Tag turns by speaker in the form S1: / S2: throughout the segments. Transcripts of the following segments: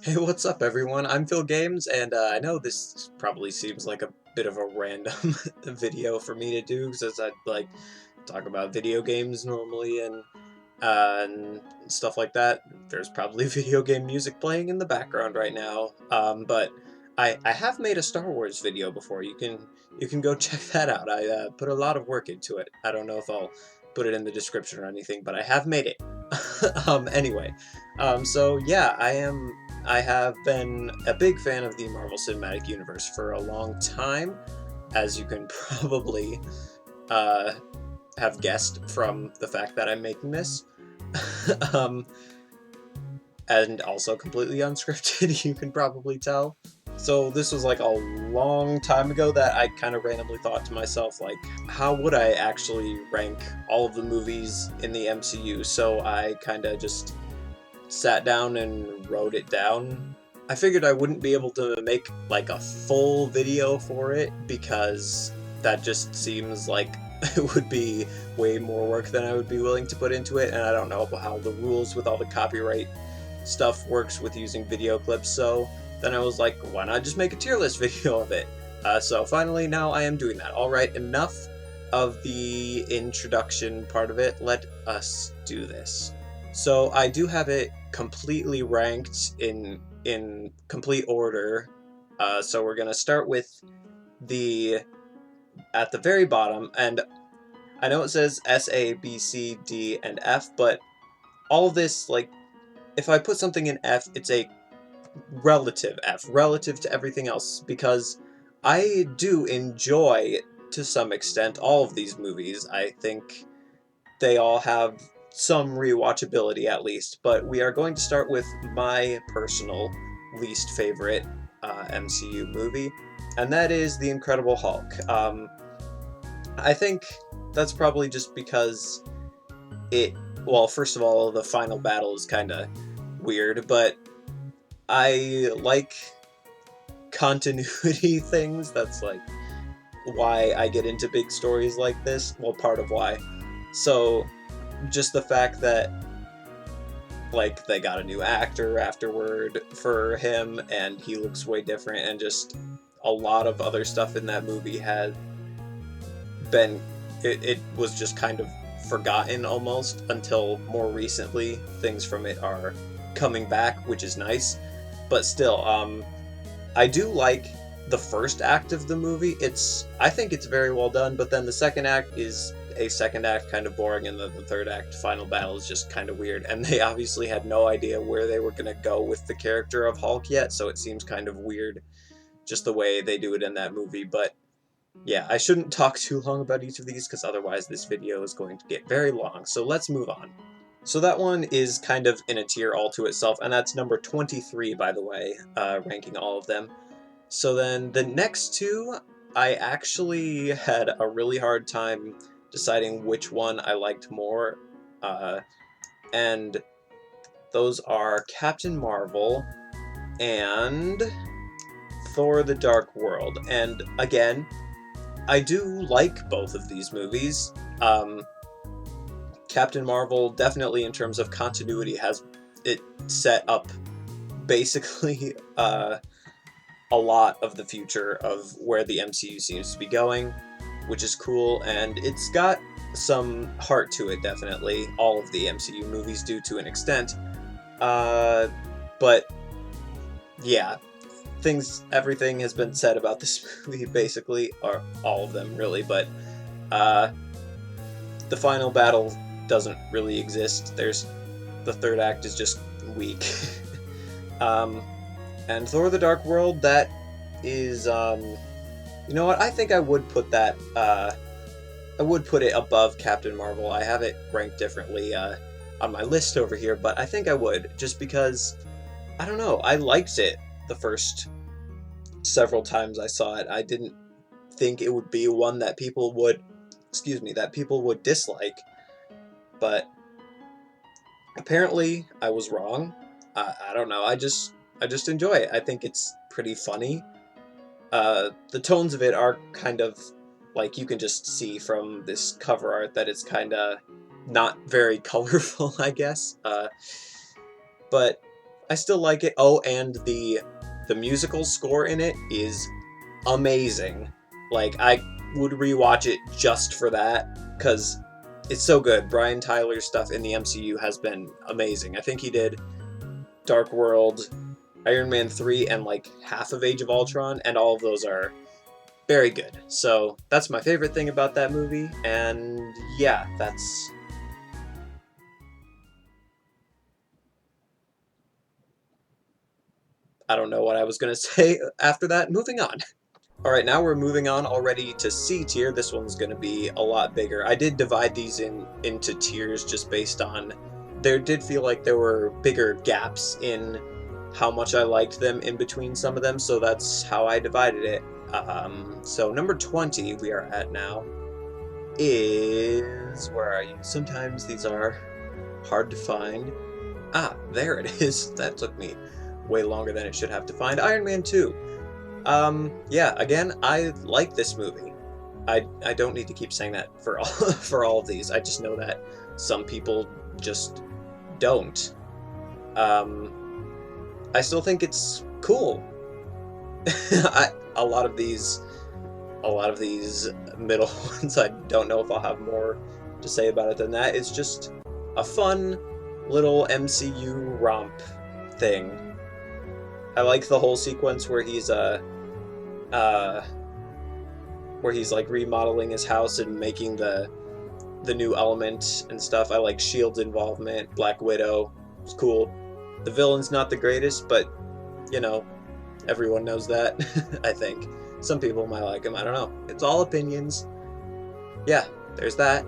S1: Hey, what's up, everyone? I'm Phil Games, and I know this probably seems like a bit of a random video for me to do, since I like talk about video games normally and stuff like that. There's probably video game music playing in the background right now, but I have made a Star Wars video before. You can go check that out. I put a lot of work into it. I don't know if I'll put it in the description or anything, but I have made it. Anyway, so yeah, I have been a big fan of the Marvel Cinematic Universe for a long time, as you can probably uh, have guessed from the fact that I'm making this. um, and also completely unscripted, you can probably tell. So this was like a long time ago that I kind of randomly thought to myself, like, how would I actually rank all of the movies in the MCU? So I kind of just sat down and wrote it down. I figured I wouldn't be able to make like a full video for it because that just seems like it would be way more work than I would be willing to put into it, and I don't know how the rules with all the copyright stuff works with using video clips, so then I was like, why not just make a tier list video of it? So finally, now I am doing that. Alright, enough of the introduction part of it, let us do this. So I do have it completely ranked in complete order. So we're gonna start with the at the very bottom, and I know it says S, A, B, C, D, and F, but all of this, like, if I put something in F, it's a relative F, relative to everything else, because I do enjoy, to some extent, all of these movies. I think they all have some rewatchability at least, but we are going to start with my personal least favorite MCU movie, and that is The Incredible Hulk. I think that's probably just because well, first of all, the final battle is kind of weird, but I like continuity things. That's like why I get into big stories like this. Well, part of why. So, just the fact that like they got a new actor afterward for him and he looks way different, and just a lot of other stuff in that movie had been it was just kind of forgotten almost until more recently. Things from it are coming back, which is nice, but still, I do like the first act of the movie. I think it's very well done, but then the second act is a second act kind of boring, and the third act final battle is just kind of weird, and they obviously had no idea where they were going to go with the character of Hulk yet, so it seems kind of weird just the way they do it in that movie. But yeah, I shouldn't talk too long about each of these because otherwise this video is going to get very long, so let's move on. So that one is kind of in a tier all to itself, and that's number 23, by the way, ranking all of them. So then the next two, I actually had a really hard time deciding which one I liked more, and those are Captain Marvel and Thor: The Dark World. And again, I do like both of these movies. Captain Marvel, definitely in terms of continuity, has it set up basically a lot of the future of where the MCU seems to be going, which is cool, and it's got some heart to it, definitely. All of the MCU movies do to an extent. But yeah, everything has been said about this movie, basically, or all of them, really, but the final battle doesn't really exist. The third act is just weak. And Thor: The Dark World, that is, you know what, I think I would put that, I would put it above Captain Marvel. I have it ranked differently, on my list over here, but I think I would, just because, I don't know, I liked it the first several times I saw it. I didn't think it would be one that people would, that people would dislike, but apparently I was wrong. I don't know, I just enjoy it. I think it's pretty funny. The tones of it are kind of, like, you can just see from this cover art that it's kind of not very colorful, I guess. But I still like it. Oh, and the musical score in it is amazing. Like, I would rewatch it just for that, because it's so good. Brian Tyler's stuff in the MCU has been amazing. I think he did Dark World, Iron Man 3, and like half of Age of Ultron, and all of those are very good. So that's my favorite thing about that movie, and yeah, that's... I don't know what I was gonna say after that. Moving on. Alright, now we're moving on already to C tier. This one's gonna be a lot bigger. I did divide these into tiers just based on... There did feel like there were bigger gaps in how much I liked them in between some of them, so that's how I divided it. So number 20 we are at now is... Where are you? Sometimes these are hard to find. Ah, there it is. That took me way longer than it should have to find. Iron Man 2. Yeah, again, I like this movie. I don't need to keep saying that for all for all of these. I just know that some people just don't. I still think it's cool. A lot of these middle ones, I don't know if I'll have more to say about it than that. It's just a fun little MCU romp thing. I like the whole sequence where he's like remodeling his house and making the new element and stuff. I like S.H.I.E.L.D's involvement. Black Widow, it's cool. The villain's not the greatest, but you know, everyone knows that. I think some people might like him. I don't know. It's all opinions. Yeah, there's that.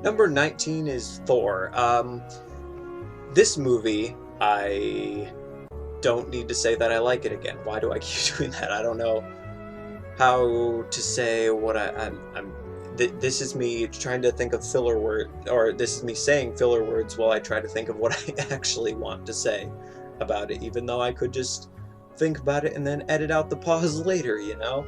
S1: Number 19 is Thor. This movie, I don't need to say that I like it again. Why do I keep doing that? I don't know how to say what this is me trying to think of filler word, or this is me saying filler words while I try to think of what I actually want to say about it, even though I could just think about it and then edit out the pause later, you know?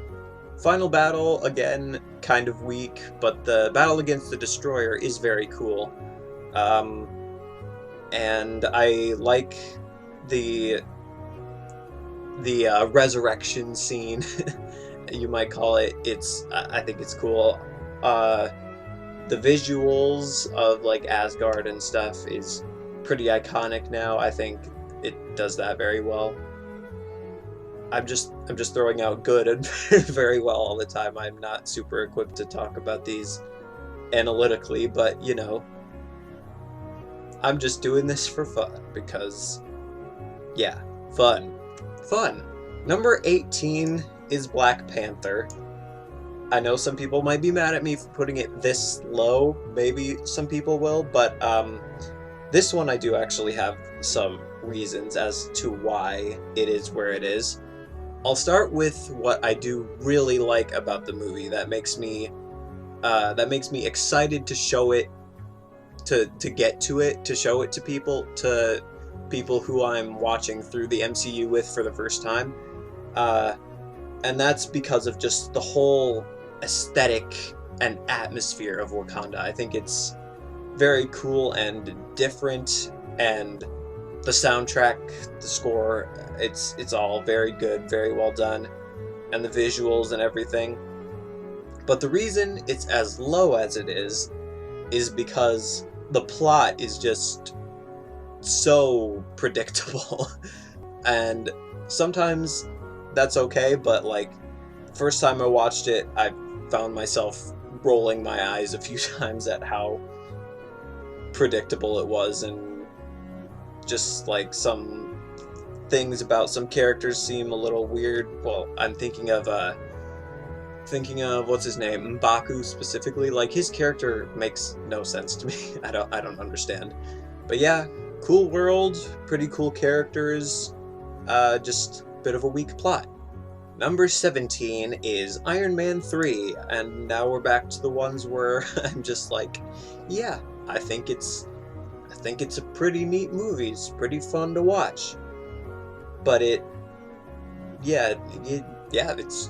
S1: Final battle, again, kind of weak, but the battle against the Destroyer is very cool. And I like the resurrection scene, you might call it. I think it's cool. The visuals of like Asgard and stuff is pretty iconic now. I think it does that very well. I'm just throwing out good and very well all the time. I'm not super equipped to talk about these analytically, but you know, I'm just doing this for fun because, yeah, fun. Number 18 is Black Panther. I know some people might be mad at me for putting it this low. Maybe some people will, but this one I do actually have some reasons as to why it is where it is. I'll start with what I do really like about the movie that makes me excited to show it, to get to it, to show it to people who I'm watching through the MCU with for the first time. And that's because of just the whole aesthetic and atmosphere of Wakanda. I think it's very cool and different, and the soundtrack, the score, it's all very good, very well done, and the visuals and everything. But the reason it's as low as it is because the plot is just so predictable. And sometimes that's okay, but like, first time I watched it, I found myself rolling my eyes a few times at how predictable it was, and just like some things about some characters seem a little weird. Well, I'm thinking of what's his name, M'Baku specifically. Like, his character makes no sense to me. I don't understand. But yeah, cool world, pretty cool characters, just a bit of a weak plot. Number 17 is Iron Man 3, and now we're back to the ones where I'm just like, yeah, I think it's a pretty neat movie. It's pretty fun to watch. But it's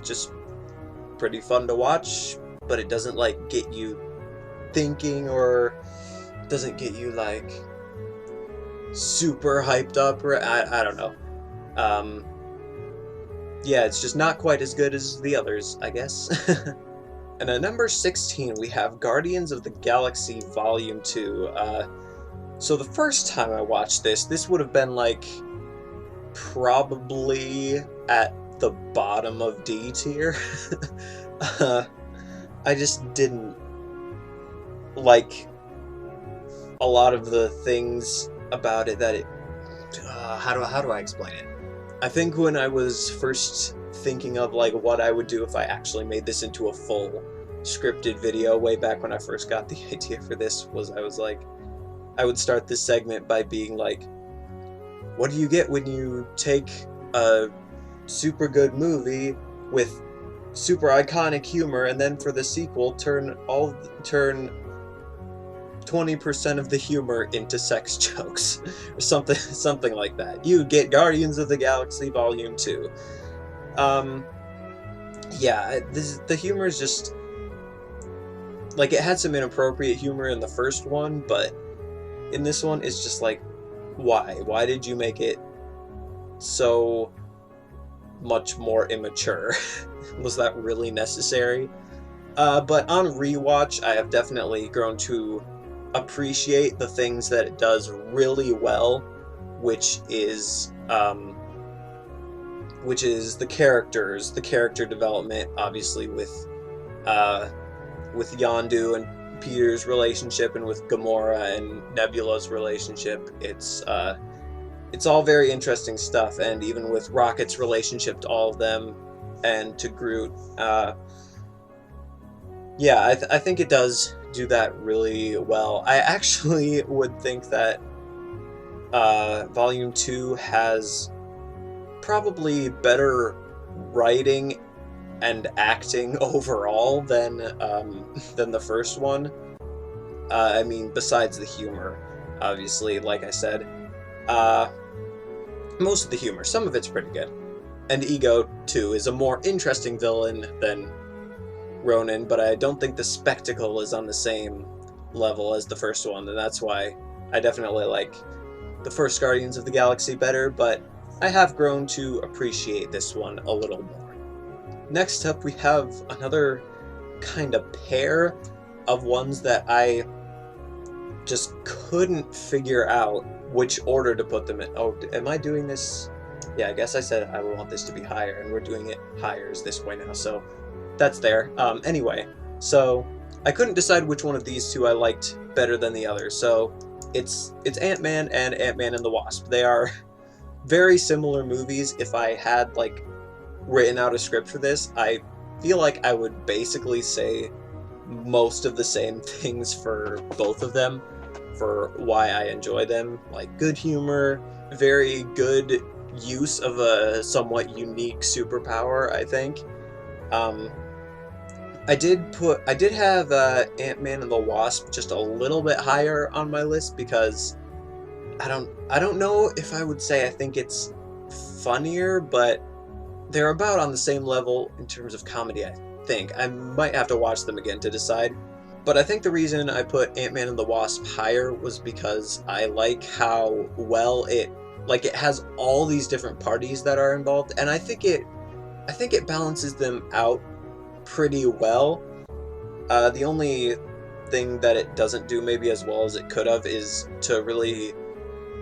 S1: just pretty fun to watch, but it doesn't like get you thinking, or doesn't get you like super hyped up, or I don't know. Um, yeah, it's just not quite as good as the others, I guess. And at number 16, we have Guardians of the Galaxy Volume 2. So the first time I watched this would have been like probably at the bottom of D tier. uh, I just didn't like a lot of the things about it that it. How do I explain it? I think when I was first thinking of like what I would do if I actually made this into a full scripted video way back when I first got the idea for this was I was like I would start this segment by being like, what do you get when you take a super good movie with super iconic humor and then for the sequel turn 20% of the humor into sex jokes or something like that. You get Guardians of the Galaxy Volume 2. Yeah, the humor is just like it had some inappropriate humor in the first one, but in this one it's just like why did you make it so much more immature? Was that really necessary? But on rewatch, I have definitely grown to appreciate the things that it does really well, which is the characters, the character development, obviously with Yondu and Peter's relationship, and with Gamora and Nebula's relationship. It's all very interesting stuff, and even with Rocket's relationship to all of them and to Groot. Yeah, I think it does do that really well. I actually would think that Volume 2 has probably better writing and acting overall than the first one. I mean, besides the humor, obviously, like I said. Most of the humor, some of it's pretty good. And Ego, too, is a more interesting villain than Ronan, but I don't think the spectacle is on the same level as the first one, and that's why I definitely like the first Guardians of the Galaxy better, but I have grown to appreciate this one a little more. Next up, we have another kind of pair of ones that I just couldn't figure out which order to put them in. Oh, am I doing this? Yeah, I guess I said I would want this to be higher, and we're doing it higher this way now, so that's there. Anyway, so I couldn't decide which one of these two I liked better than the other, so it's Ant-Man and Ant-Man and the Wasp. They are very similar movies. If I had, like, written out a script for this, I feel like I would basically say most of the same things for both of them, for why I enjoy them. Like, good humor, very good use of a somewhat unique superpower, I think. I did have Ant-Man and the Wasp just a little bit higher on my list because I don't know if I would say I think it's funnier, but they're about on the same level in terms of comedy, I think. I might have to watch them again to decide. But I think the reason I put Ant-Man and the Wasp higher was because I like how well it has all these different parties that are involved, and I think it balances them out pretty well. The only thing that it doesn't do maybe as well as it could have is to really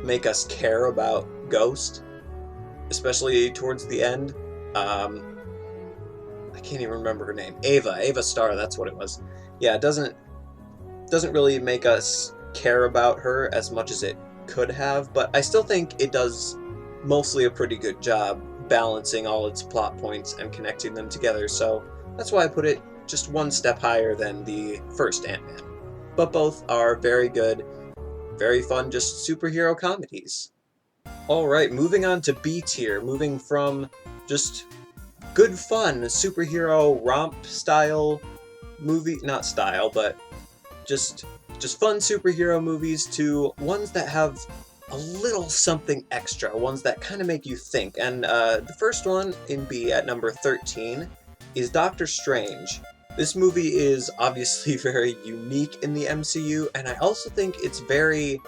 S1: make us care about Ghost, especially towards the end. I can't even remember her name. Ava Starr, that's what it was. Yeah, it doesn't really make us care about her as much as it could have, but I still think it does mostly a pretty good job balancing all its plot points and connecting them together, so that's why I put it just one step higher than the first Ant-Man. But both are very good, very fun, just superhero comedies. Alright, moving on to B tier, moving from just good fun superhero romp style movie, not style, but just fun superhero movies to ones that have a little something extra, ones that kind of make you think. And the first one in B at number 13 is Doctor Strange. This movie is obviously very unique in the MCU, and I also think it's very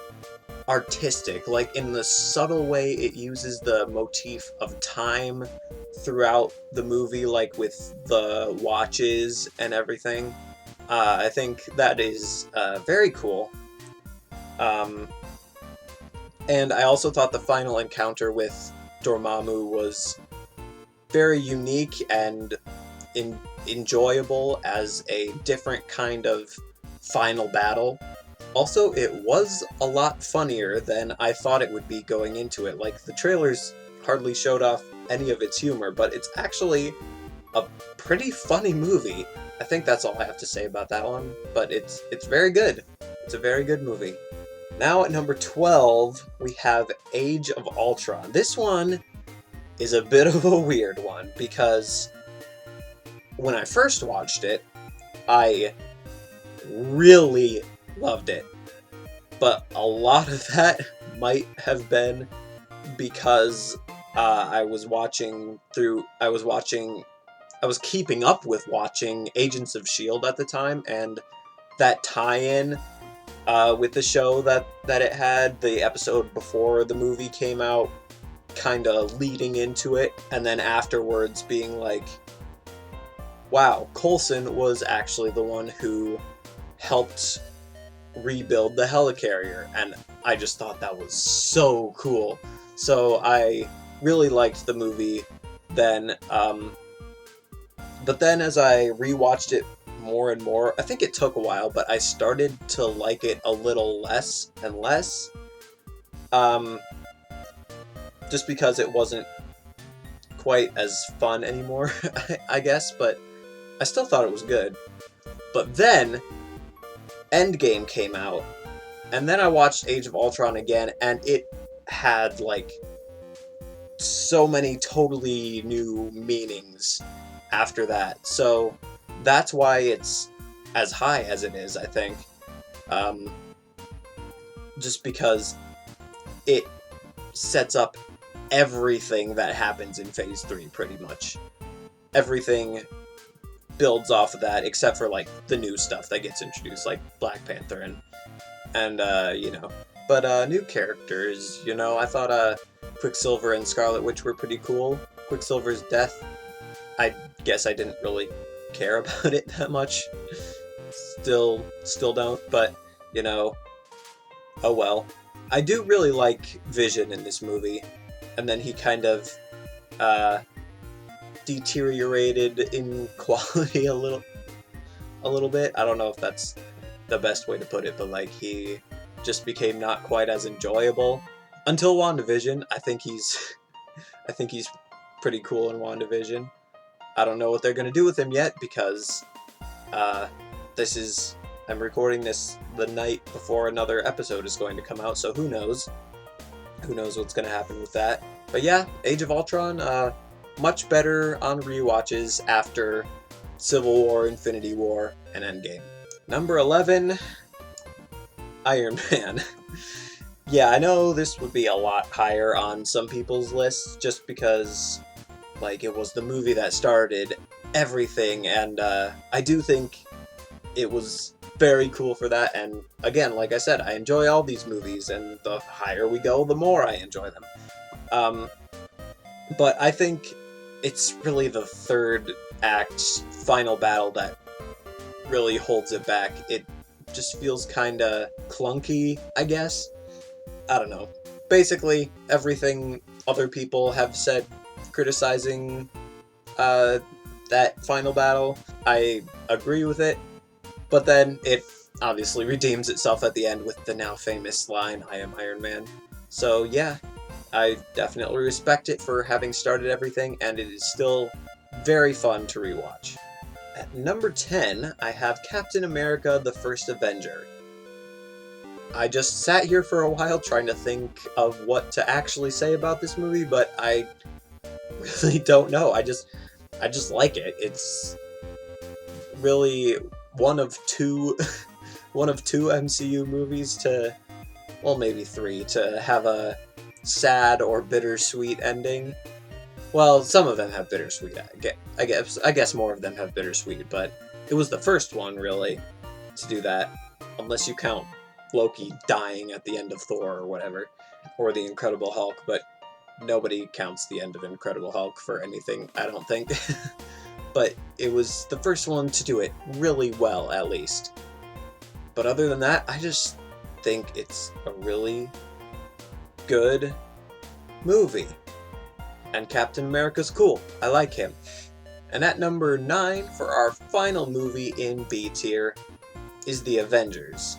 S1: artistic, like in the subtle way it uses the motif of time throughout the movie, like with the watches and everything. I think that is very cool. Um, and I also thought the final encounter with Dormammu was very unique and enjoyable as a different kind of final battle. Also, it was a lot funnier than I thought it would be going into it. Like, the trailers hardly showed off any of its humor, but it's actually a pretty funny movie. I think that's all I have to say about that one, but it's very good. It's a very good movie. Now at number 12, we have Age of Ultron. This one is a bit of a weird one, because when I first watched it, I really loved it. But a lot of that might have been because I was keeping up with watching Agents of S.H.I.E.L.D. at the time, and that tie-in with the show that it had, the episode before the movie came out, kind of leading into it, and then afterwards being like, wow, Coulson was actually the one who helped rebuild the helicarrier, and I just thought that was so cool. So I really liked the movie then, but then as I rewatched it more and more, I think it took a while, but I started to like it a little less and less, just because it wasn't quite as fun anymore, I guess, but I still thought it was good. But then Endgame came out, and then I watched Age of Ultron again, and it had, like, so many totally new meanings after that. So that's why it's as high as it is, I think. Just because it sets up everything that happens in Phase 3, pretty much. Everything builds off of that, except for, like, the new stuff that gets introduced, like Black Panther and you know. But new characters, you know, I thought Quicksilver and Scarlet Witch were pretty cool. Quicksilver's death, I guess I didn't really care about it that much. Still don't, but, you know, oh well. I do really like Vision in this movie, and then he kind of deteriorated in quality a little bit. I don't know if that's the best way to put it, but like he just became not quite as enjoyable until WandaVision. I think he's pretty cool in WandaVision. I don't know what they're gonna do with him yet, because I'm recording this the night before another episode is going to come out, so who knows? Who knows what's gonna happen with that? But yeah, Age of Ultron, much better on rewatches after Civil War, Infinity War, and Endgame. Number 11, Iron Man. Yeah, I know this would be a lot higher on some people's lists, just because, like, it was the movie that started everything, and I do think it was very cool for that, and again, like I said, I enjoy all these movies, and the higher we go, the more I enjoy them. But I think it's really the third act final battle that really holds it back. It just feels kinda clunky, I guess. I don't know. Basically, everything other people have said criticizing that final battle, I agree with it, but then it obviously redeems itself at the end with the now famous line, "I am Iron Man." So yeah, I definitely respect it for having started everything, and it is still very fun to rewatch. At number 10, I have Captain America: The First Avenger. I just sat here for a while trying to think of what to actually say about this movie, but I really don't know. I just like it. It's really one of two MCU movies to, well, maybe three, to have a sad or bittersweet ending. Well, some of them have bittersweet. I guess more of them have bittersweet, but it was the first one really to do that, unless you count Loki dying at the end of Thor or whatever, or the Incredible Hulk, but nobody counts the end of Incredible Hulk for anything, I don't think. But it was the first one to do it really well, at least. But other than that, I just think it's a really good movie. And Captain America's cool. I like him. And at number 9, for our final movie in B tier, is The Avengers.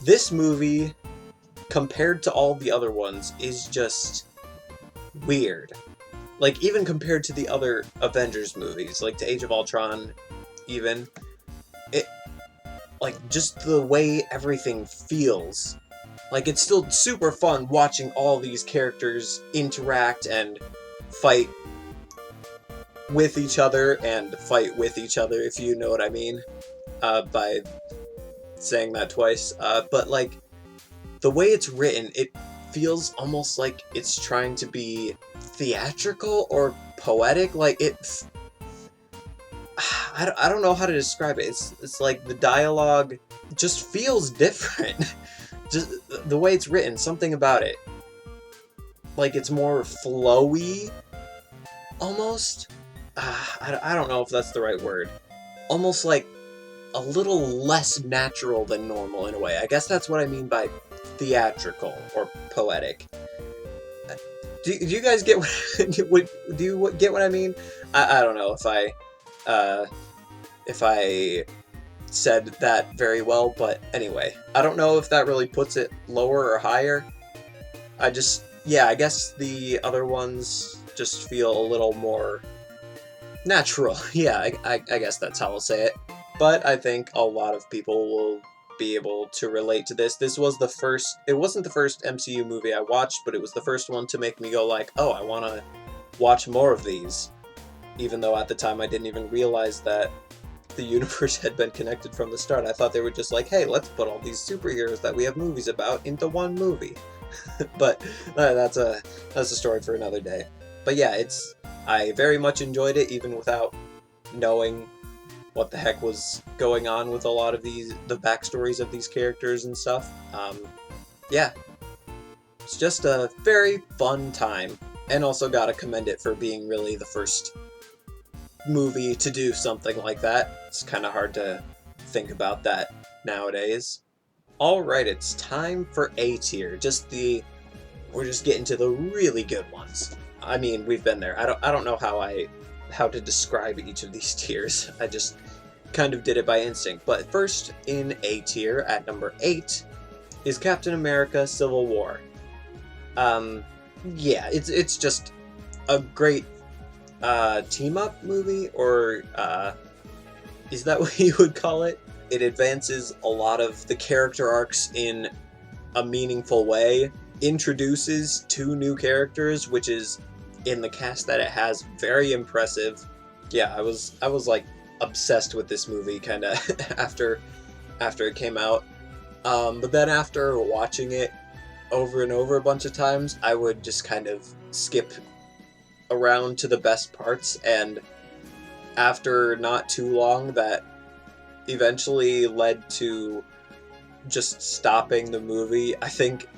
S1: This movie, compared to all the other ones, is just weird. Like, even compared to the other Avengers movies, like to Age of Ultron, even, it, like, just the way everything feels. Like, it's still super fun watching all these characters interact and fight with each other, if you know what I mean, by saying that twice. But, like, the way it's written, it feels almost like it's trying to be theatrical or poetic. Like, I don't know how to describe it. It's like the dialogue just feels different. Just the way it's written, something about it. Like, it's more flowy, almost. I don't know if that's the right word. Almost like a little less natural than normal in a way. I guess that's what I mean by theatrical or poetic. Do you guys get what do you get what I mean? I don't know if I said that very well, but anyway, I don't know if that really puts it lower or higher. I guess the other ones just feel a little more natural. Yeah, I guess that's how I'll say it. But I think a lot of people will be able to relate to this. This was it wasn't the first MCU movie I watched, but it was the first one to make me go like, oh, I want to watch more of these. Even though at the time I didn't even realize that the universe had been connected from the start. I thought they were just like, hey, let's put all these superheroes that we have movies about into one movie. But that's a story for another day. But yeah, I very much enjoyed it, even without knowing what the heck was going on with a lot of the backstories of these characters and stuff. Yeah, it's just a very fun time, and also gotta commend it for being really the first movie to do something like that. It's kind of hard to think about that nowadays. Alright, it's time for A tier. We're just getting to the really good ones. I mean, we've been there. I don't know how to describe each of these tiers. I just kind of did it by instinct. But first, in A tier, at number 8, is Captain America Civil War. Yeah, it's just a great team-up movie, or is that what you would call it? It advances a lot of the character arcs in a meaningful way, introduces 2 new characters, which is, in the cast that it has, very impressive. Yeah, I was like obsessed with this movie kind of after it came out. But then after watching it over and over a bunch of times, I would just kind of skip around to the best parts, and after not too long, that eventually led to just stopping the movie. I think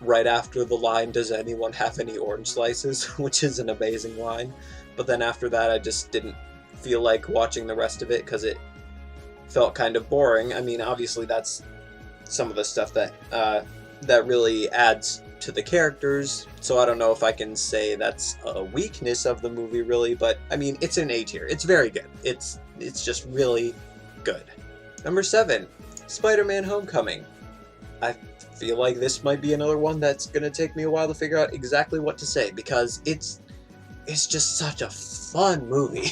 S1: right after the line, "Does anyone have any orange slices?" which is an amazing line. But then after that, I just didn't feel like watching the rest of it because it felt kind of boring. I mean, obviously that's some of the stuff that really adds to the characters, so I don't know if I can say that's a weakness of the movie, really, but I mean, it's an A tier. It's very good. It's just really good. Number 7, Spider-Man Homecoming. I feel like this might be another one that's gonna take me a while to figure out exactly what to say, because it's just such a fun movie.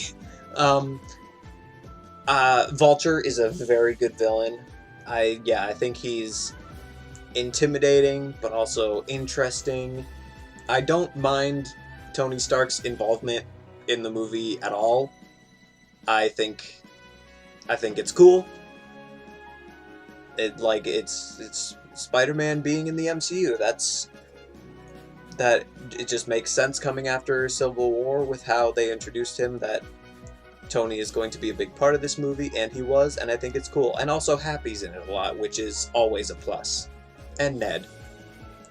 S1: Vulture is a very good villain. I think he's intimidating, but also interesting. I don't mind Tony Stark's involvement in the movie at all. I think it's cool. It's Spider-Man being in the MCU. It just makes sense coming after Civil War with how they introduced him, that Tony is going to be a big part of this movie, and he was, and I think it's cool. And also Happy's in it a lot, which is always a plus. And Ned.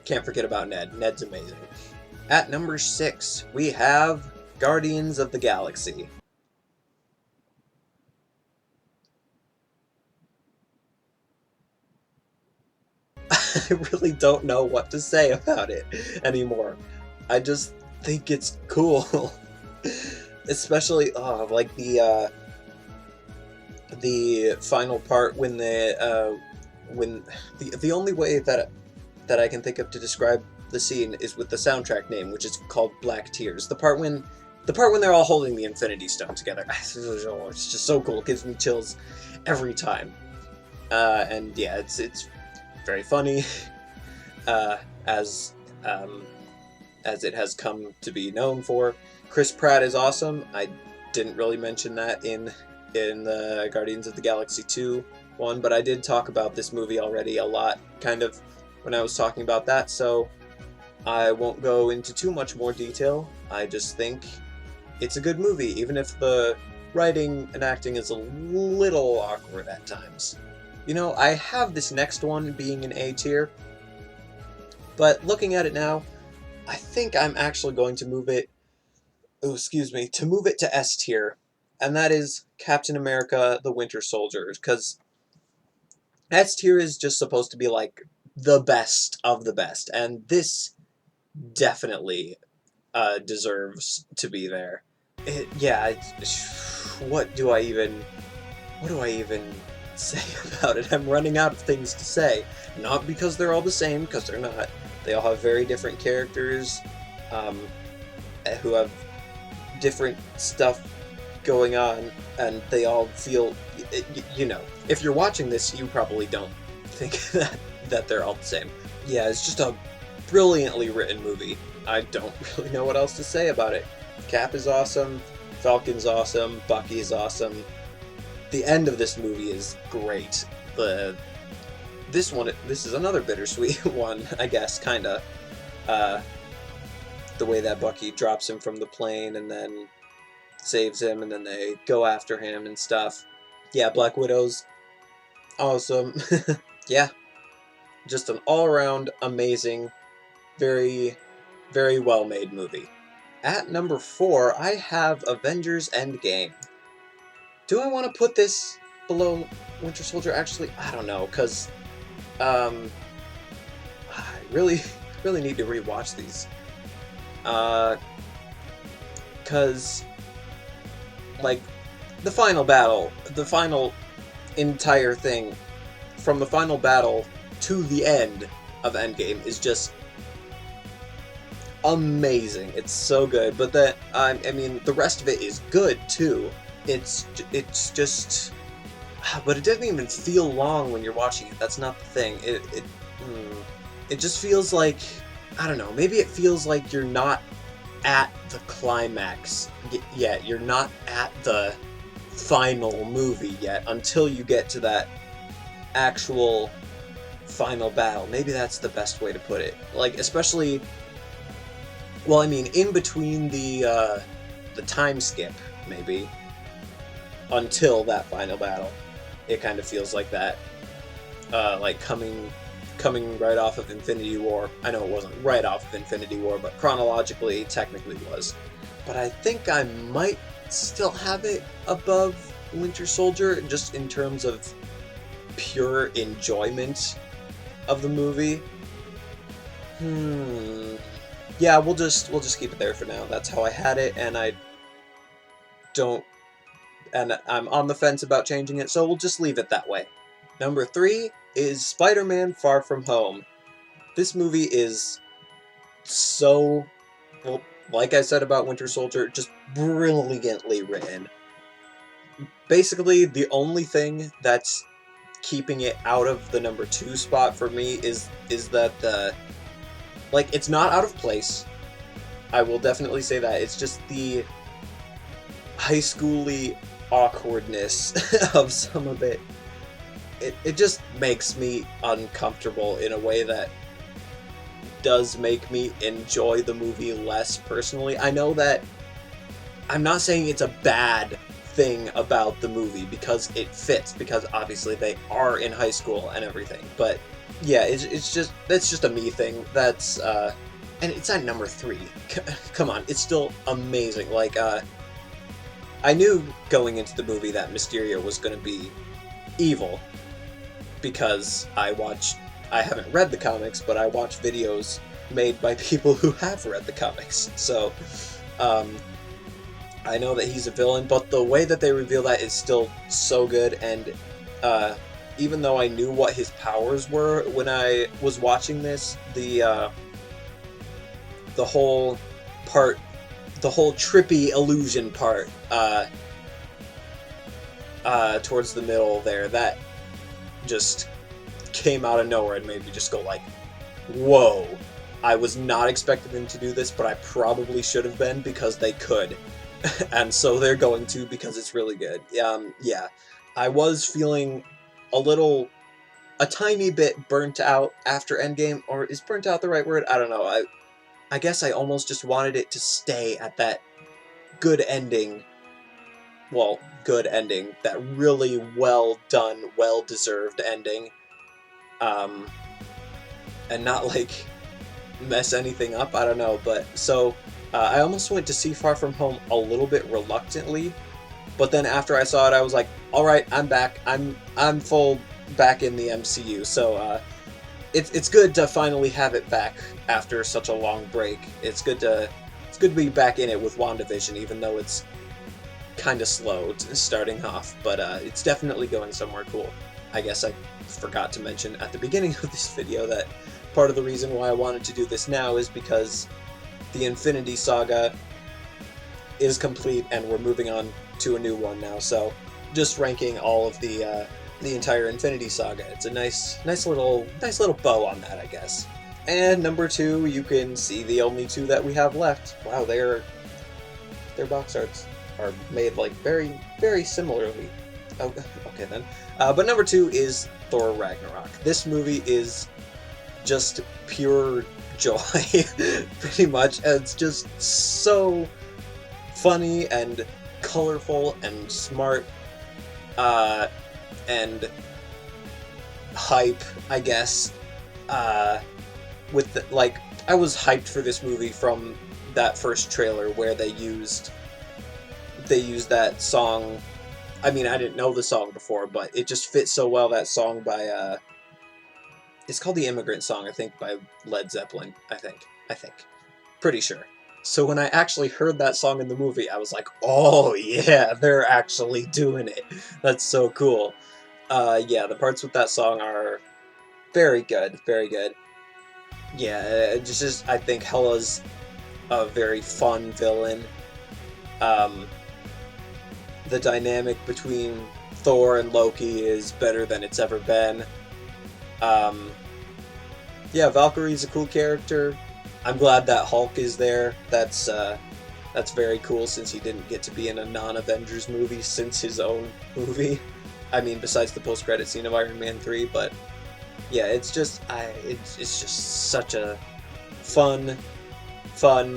S1: Can't forget about Ned. Ned's amazing. At number 6, we have Guardians of the Galaxy. I really don't know what to say about it anymore. I just think it's cool. Especially, like the final part when the only way that I can think of to describe the scene is with the soundtrack name, which is called Black Tears. The part when they're all holding the Infinity Stone together. It's just so cool. It gives me chills every time. And yeah, it's very funny, as it has come to be known for. Chris Pratt is awesome. I didn't really mention that in the Guardians of the Galaxy 2 one, but I did talk about this movie already a lot, kind of, when I was talking about that, so I won't go into too much more detail. I just think it's a good movie, even if the writing and acting is a little awkward at times. You know, I have this next one being an A tier, but looking at it now, I think I'm actually going to move it, to S tier, and that is Captain America: The Winter Soldier, because S tier is just supposed to be like the best of the best, and this definitely deserves to be there. What do I even say about it? I'm running out of things to say. Not because they're all the same, because they're not. They all have very different characters, who have different stuff going on, and they all feel, you know, if you're watching this, you probably don't think that they're all the same. Yeah, it's just a brilliantly written movie. I don't really know what else to say about it. Cap is awesome, Falcon's awesome, Bucky's awesome. The end of this movie is great. This is another bittersweet one, I guess, kinda. The way that Bucky drops him from the plane and then saves him, and then they go after him and stuff. Yeah, Black Widow's awesome. Yeah, just an all-around amazing, very, very well-made movie. At number 4, I have Avengers Endgame. Do I want to put this below Winter Soldier? Actually, I don't know, because I really need to rewatch these. Because, like, the final battle, the final entire thing, from the final battle to the end of Endgame is just amazing. It's so good, but I mean, the rest of it is good, too. It's just, but it doesn't even feel long when you're watching it. That's not the thing. It just feels like, I don't know, maybe it feels like you're not at the climax yet. You're not at the final movie yet until you get to that actual final battle. Maybe that's the best way to put it. Like, especially, well, I mean, in between the time skip, maybe, until that final battle, it kind of feels like that. Like coming right off of Infinity War. I know it wasn't right off of Infinity War, but chronologically, technically was. But I think I might still have it above Winter Soldier, just in terms of pure enjoyment of the movie. Yeah, we'll just keep it there for now. That's how I had it, and I'm on the fence about changing it, so we'll just leave it that way. Number 3 is Spider-Man: Far From Home. This movie is so, well, like I said about Winter Soldier, just brilliantly written. Basically, the only thing that's keeping it out of the number 2 spot for me is that like, it's not out of place. I will definitely say that. It's just the high school-y awkwardness of some of it. It just makes me uncomfortable in a way that does make me enjoy the movie less personally. I know that I'm not saying it's a bad thing about the movie because it fits, because obviously they are in high school and everything. But yeah, it's just, that's just a me thing. That's and it's at number 3. Come on, it's still amazing. Like I knew going into the movie that Mysterio was going to be evil because I haven't read the comics, but I watch videos made by people who have read the comics. So I know that he's a villain, but the way that they reveal that is still so good. And even though I knew what his powers were when I was watching this, the whole part, the whole trippy illusion part, towards the middle there, that just came out of nowhere and made me just go like, whoa. I was not expecting them to do this, but I probably should have been, because they could. And so they're going to, because it's really good. Yeah, I was feeling a tiny bit burnt out after Endgame, or is burnt out the right word? I don't know. I guess I almost just wanted it to stay at that good ending. Well, good ending. That really well done, well deserved ending. And not like mess anything up. I don't know, but so I almost went to see Far From Home a little bit reluctantly, but then after I saw it, I was like, all right, I'm back. I'm full back in the MCU. So it's good to finally have it back after such a long break. It's good to be back in it with WandaVision, even though it's kind of slow starting off, but it's definitely going somewhere cool. I guess I forgot to mention at the beginning of this video that part of the reason why I wanted to do this now is because the Infinity Saga is complete and we're moving on to a new one now. So just ranking all of the entire Infinity Saga, it's a nice little bow on that, I guess. And number 2, you can see the only 2 that we have left. Wow, their box arts are made like very, very similarly. Oh, okay then. But number 2 is Thor Ragnarok. This movie is just pure joy, pretty much. It's just so funny and colorful and smart, and hype, I guess. With the, like, I was hyped for this movie from that first trailer where they used that song. I mean, I didn't know the song before, but it just fits so well, that song by it's called The Immigrant Song, I think, by Led Zeppelin, I think. Pretty sure. So when I actually heard that song in the movie, I was like, oh yeah, they're actually doing it. That's so cool. Yeah, the parts with that song are very good, very good. Yeah, just I think Hela's a very fun villain. The dynamic between Thor and Loki is better than it's ever been. Yeah, Valkyrie's a cool character. I'm glad that Hulk is there. That's very cool, since he didn't get to be in a non-Avengers movie since his own movie. I mean, besides the post-credit scene of Iron Man 3, but yeah, it's just such a fun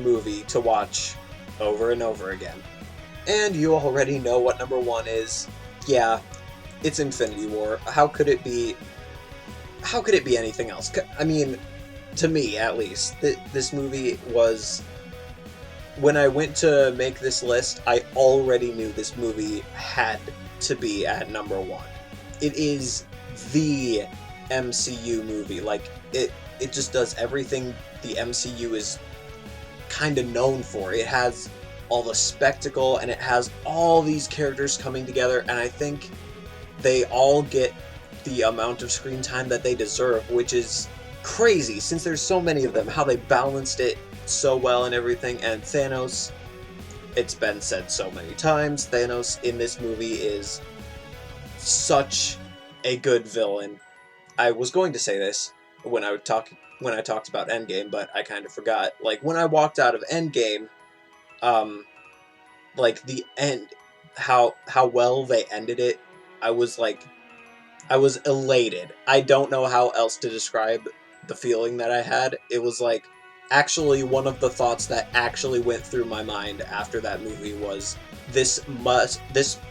S1: movie to watch over and over again. And you already know what number 1 is. Yeah, it's Infinity War. How could it be anything else? I mean, to me, at least, this movie was... When I went to make this list, I already knew this movie had to be at number 1. It is the MCU movie. Like, it just does everything the MCU is kind of known for. It has all the spectacle, and it has all these characters coming together, and I think they all get the amount of screen time that they deserve, which is crazy, since there's so many of them, how they balanced it so well and everything. And Thanos, it's been said so many times, Thanos in this movie is such a good villain. I was going to say this when I talked about Endgame, but I kind of forgot. Like, when I walked out of Endgame, like the end, how well they ended it, I was elated. I don't know how else to describe the feeling that I had. It was like, actually one of the thoughts that actually went through my mind after that movie was this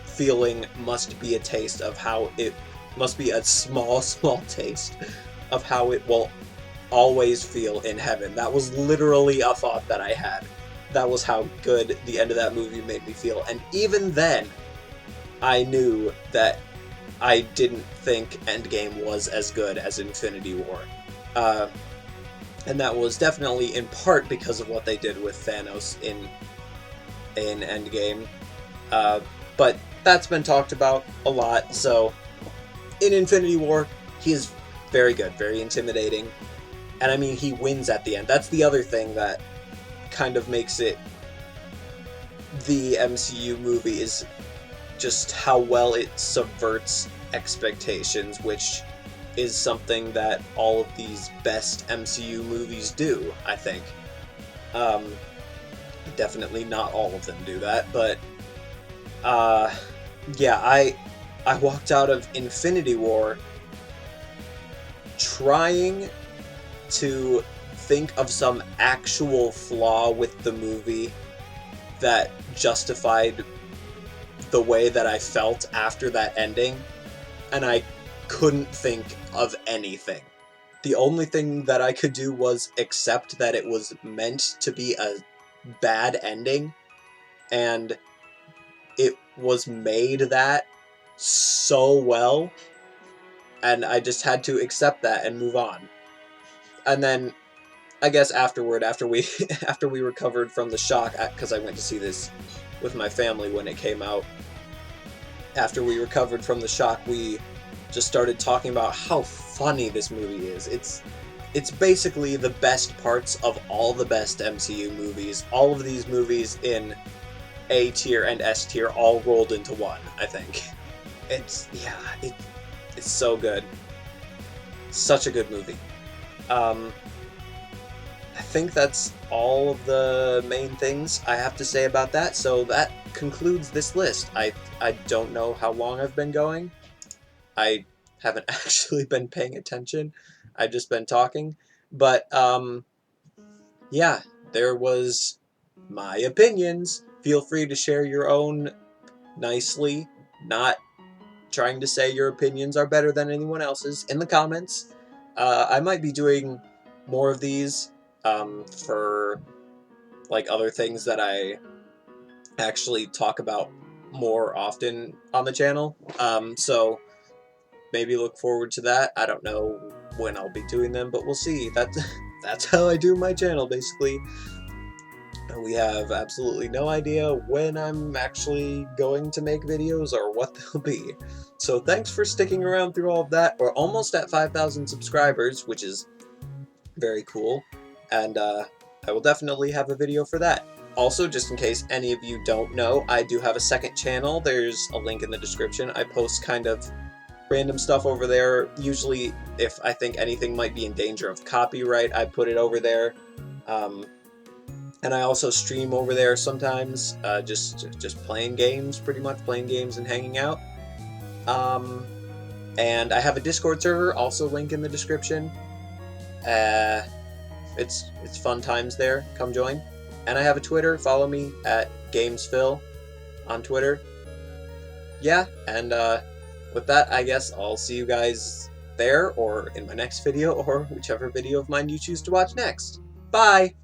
S1: feeling must be a taste of how it must be a small taste of how it will always feel in heaven. That was literally a thought that I had. That was how good the end of that movie made me feel. And even then, I knew that I didn't think Endgame was as good as Infinity War. Uh, and that was definitely in part because of what they did with Thanos in Endgame. Uh, but that's been talked about a lot, so in Infinity War, he is very good, very intimidating. And I mean, he wins at the end. That's the other thing that kind of makes it the MCU movie, is just how well it subverts expectations, which is something that all of these best MCU movies do, I think. Definitely not all of them do that, but yeah, I walked out of Infinity War trying to think of some actual flaw with the movie that justified the way that I felt after that ending, and I couldn't think of anything. The only thing that I could do was accept that it was meant to be a bad ending, and it was made that so well, and I just had to accept that and move on. And then I guess afterward, after we after we recovered from the shock, because I went to see this with my family when it came out, after we recovered from the shock, we just started talking about how funny this movie is. It's basically the best parts of all the best MCU movies. All of these movies in A tier and S tier all rolled into one, I think. It's so good. Such a good movie. I think that's all of the main things I have to say about that, so that concludes this list. I don't know how long I've been going. I haven't actually been paying attention. I've just been talking. But, yeah, there was my opinions. Feel free to share your own nicely, not trying to say your opinions are better than anyone else's, in the comments. I might be doing more of these for like other things that I actually talk about more often on the channel. So maybe look forward to that. I don't know when I'll be doing them, but we'll see. That's how I do my channel, basically. We have absolutely no idea when I'm actually going to make videos or what they'll be. So thanks for sticking around through all of that. We're almost at 5,000 subscribers, which is very cool. And I will definitely have a video for that. Also, just in case any of you don't know, I do have a second channel. There's a link in the description. I post kind of random stuff over there. Usually, if I think anything might be in danger of copyright, I put it over there. And I also stream over there sometimes, just playing games, pretty much playing games and hanging out. And I have a Discord server, also link in the description. It's fun times there. Come join. And I have a Twitter. Follow me at GamesPhil on Twitter. Yeah, and with that, I guess I'll see you guys there, or in my next video, or whichever video of mine you choose to watch next. Bye!